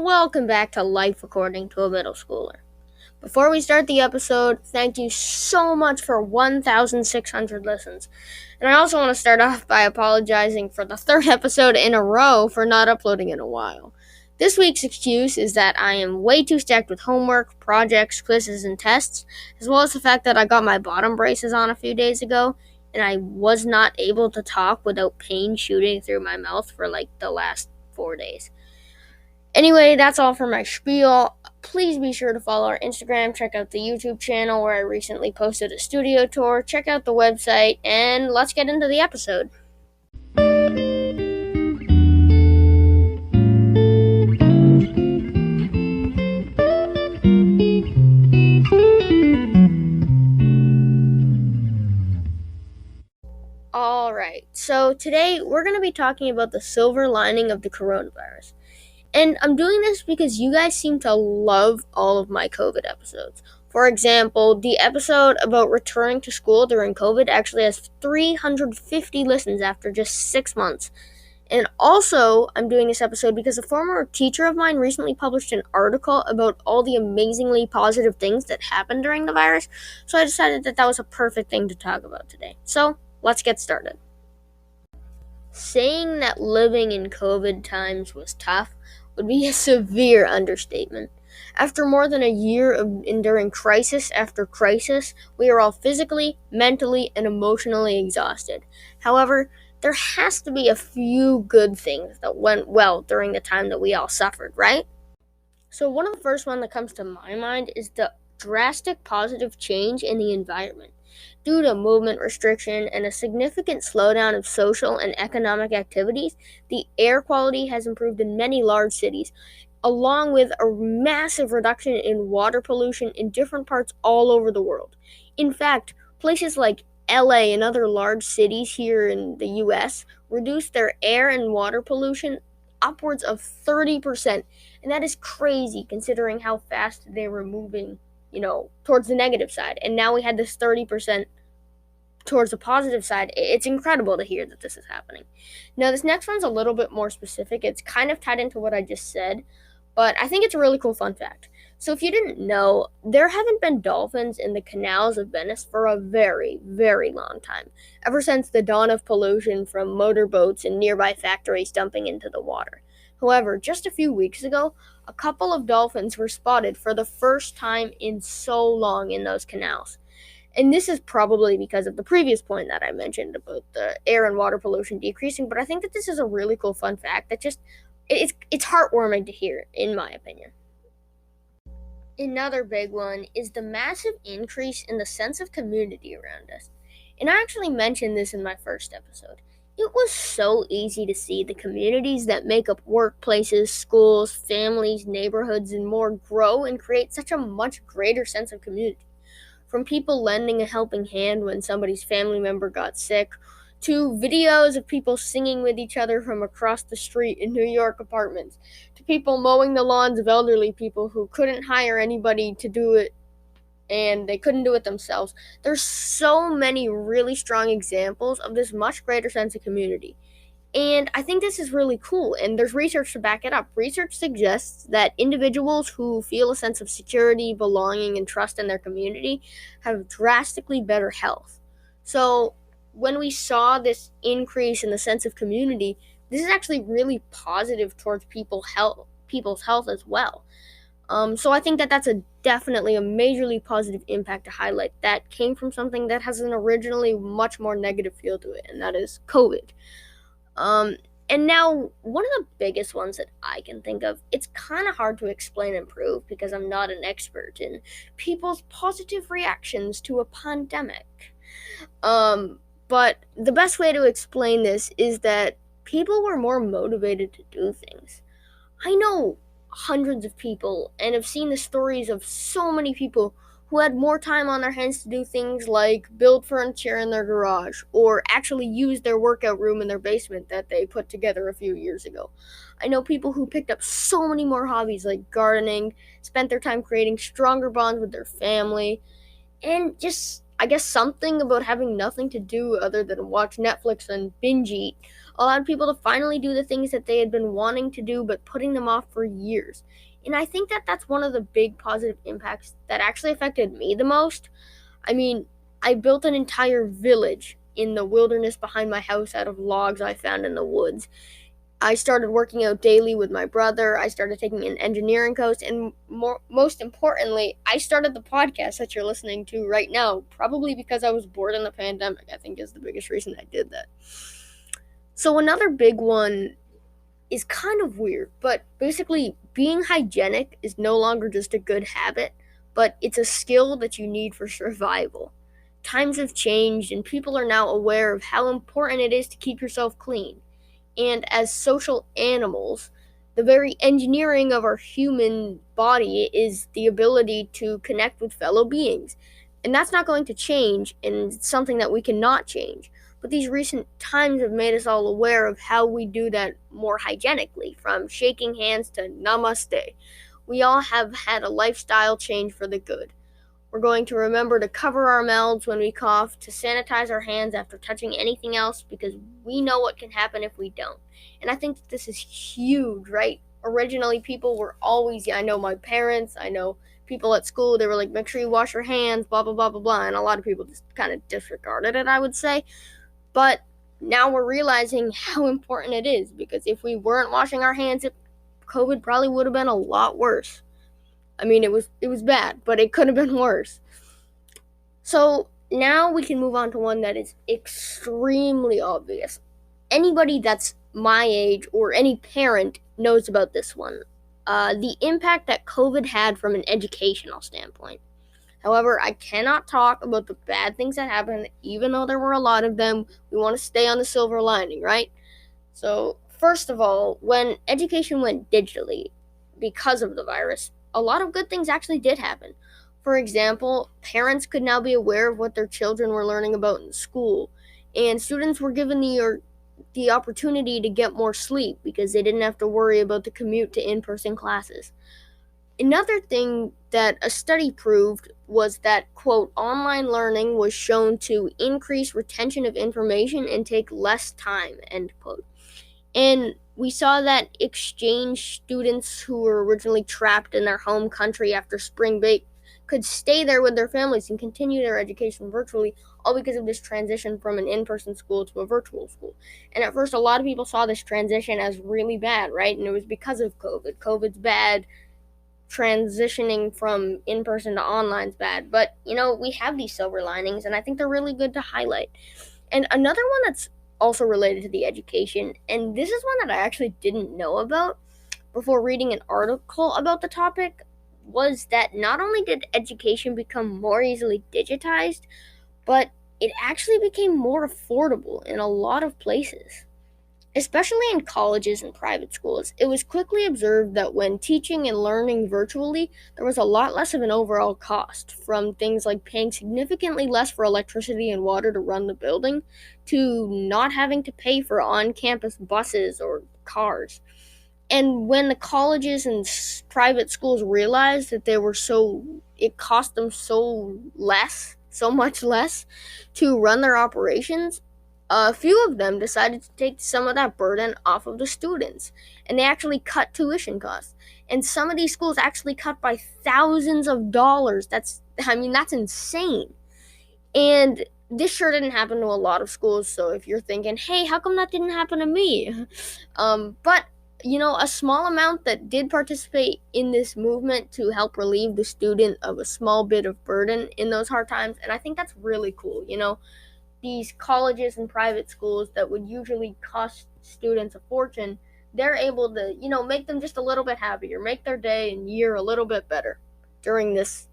welcome back to Life According to a Middle Schooler. Before we start the episode, thank you so much for 1,600 listens. And I also want to start off by apologizing for the third episode in a row for not uploading in a while. This week's excuse is that I am way too stacked with homework, projects, quizzes, and tests, as well as the fact that I got my bottom braces on a few days ago, and I was not able to talk without pain shooting through my mouth for the last 4 days. Anyway, that's all for my spiel. Please be sure to follow our Instagram, check out the YouTube channel where I recently posted a studio tour, check out the website, and let's get into the episode. Alright, so today we're going to be talking about the silver lining of the coronavirus. And I'm doing this because you guys seem to love all of my COVID episodes. For example, the episode about returning to school during COVID actually has 350 listens after just 6 months. And also, I'm doing this episode because a former teacher of mine recently published an article about all the amazingly positive things that happened during the virus. So I decided that was a perfect thing to talk about today. So, let's get started. Saying that living in COVID times was tough would be a severe understatement. After more than a year of enduring crisis after crisis, we are all physically, mentally, and emotionally exhausted. However, there has to be a few good things that went well during the time that we all suffered, right? So one of the first one that comes to my mind is the drastic positive change in the environment. Due to movement restriction and a significant slowdown of social and economic activities, the air quality has improved in many large cities, along with a massive reduction in water pollution in different parts all over the world. In fact, places like LA and other large cities here in the US reduced their air and water pollution upwards of 30%, and that is crazy considering how fast they were moving, towards the negative side. And now we had this 30% towards the positive side. It's incredible to hear that this is happening. Now, this next one's a little bit more specific. It's kind of tied into what I just said, but I think it's a really cool fun fact. So if you didn't know, there haven't been dolphins in the canals of Venice for a very, very long time, ever since the dawn of pollution from motorboats and nearby factories dumping into the water. However, just a few weeks ago, a couple of dolphins were spotted for the first time in so long in those canals. And this is probably because of the previous point that I mentioned about the air and water pollution decreasing, but I think that this is a really cool fun fact that it's heartwarming to hear, in my opinion. Another big one is the massive increase in the sense of community around us. And I actually mentioned this in my first episode. It was so easy to see the communities that make up workplaces, schools, families, neighborhoods, and more grow and create such a much greater sense of community. From people lending a helping hand when somebody's family member got sick, to videos of people singing with each other from across the street in New York apartments, to people mowing the lawns of elderly people who couldn't hire anybody to do it and they couldn't do it themselves. There's so many really strong examples of this much greater sense of community. And I think this is really cool, and there's research to back it up. Research suggests that individuals who feel a sense of security, belonging, and trust in their community have drastically better health. So when we saw this increase in the sense of community, this is actually really positive towards people's health as well. So I think that that's definitely a majorly positive impact to highlight that came from something that has an originally much more negative feel to it, and that is COVID. And now, one of the biggest ones that I can think of, it's kind of hard to explain and prove because I'm not an expert in people's positive reactions to a pandemic. But the best way to explain this is that people were more motivated to do things. I know hundreds of people and have seen the stories of so many people who had more time on their hands to do things like build furniture in their garage or actually use their workout room in their basement that they put together a few years ago. I know people who picked up so many more hobbies like gardening, spent their time creating stronger bonds with their family, and just I guess something about having nothing to do other than watch Netflix and binge eat allowed people to finally do the things that they had been wanting to do but putting them off for years. And I think that that's one of the big positive impacts that actually affected me the most. I mean, I built an entire village in the wilderness behind my house out of logs I found in the woods. I started working out daily with my brother. I started taking an engineering course, and most importantly, I started the podcast that you're listening to right now, probably because I was bored in the pandemic. I think is the biggest reason I did that. So another big one is kind of weird, but basically being hygienic is no longer just a good habit, but it's a skill that you need for survival. Times have changed and people are now aware of how important it is to keep yourself clean. And as social animals, the very engineering of our human body is the ability to connect with fellow beings. And that's not going to change, and it's something that we cannot change. But these recent times have made us all aware of how we do that more hygienically, from shaking hands to namaste. We all have had a lifestyle change for the good. We're going to remember to cover our mouths when we cough, to sanitize our hands after touching anything else, because we know what can happen if we don't. And I think that this is huge, right? Originally, people were always, I know my parents, I know people at school, they were like, make sure you wash your hands, blah, blah, blah, blah, blah. And a lot of people just kind of disregarded it, I would say. But now we're realizing how important it is, because if we weren't washing our hands, COVID probably would have been a lot worse. I mean, it was bad, but it could have been worse. So now we can move on to one that is extremely obvious. Anybody that's my age or any parent knows about this one. The impact that COVID had from an educational standpoint. However, I cannot talk about the bad things that happened, even though there were a lot of them. We want to stay on the silver lining, right? So, first of all, when education went digitally because of the virus, a lot of good things actually did happen. For example, parents could now be aware of what their children were learning about in school, and students were given the opportunity to get more sleep because they didn't have to worry about the commute to in-person classes. Another thing that a study proved was that, quote, online learning was shown to increase retention of information and take less time, end quote. And we saw that exchange students who were originally trapped in their home country after spring break could stay there with their families and continue their education virtually, all because of this transition from an in-person school to a virtual school. And at first, a lot of people saw this transition as really bad, right? And it was because of COVID. COVID's bad. Transitioning from in-person to online's bad. But, we have these silver linings, and I think they're really good to highlight. And another one that's also related to the education, and this is one that I actually didn't know about before reading an article about the topic, was that not only did education become more easily digitized, but it actually became more affordable in a lot of places. Especially in colleges and private schools, it was quickly observed that when teaching and learning virtually, there was a lot less of an overall cost, from things like paying significantly less for electricity and water to run the building, to not having to pay for on-campus buses or cars. And when the colleges and private schools realized that it cost them so much less to run their operations, a few of them decided to take some of that burden off of the students, and they actually cut tuition costs. And some of these schools actually cut by thousands of dollars. That's insane. And this sure didn't happen to a lot of schools, so if you're thinking, hey, how come that didn't happen to me? But a small amount that did participate in this movement to help relieve the student of a small bit of burden in those hard times, and I think that's really cool. These colleges and private schools that would usually cost students a fortune, they're able to, make them just a little bit happier, make their day and year a little bit better during this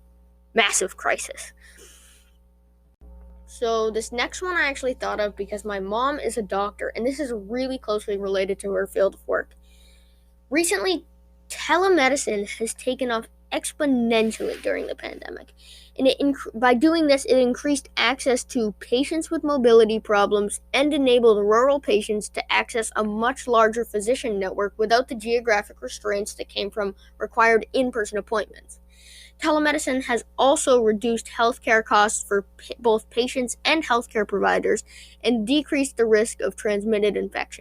massive crisis. So this next one I actually thought of because my mom is a doctor, and this is really closely related to her field of work. Recently, telemedicine has taken off exponentially during the pandemic. And by doing this, it increased access to patients with mobility problems and enabled rural patients to access a much larger physician network without the geographic restraints that came from required in-person appointments. Telemedicine has also reduced healthcare costs for both patients and healthcare providers and decreased the risk of transmitted infection.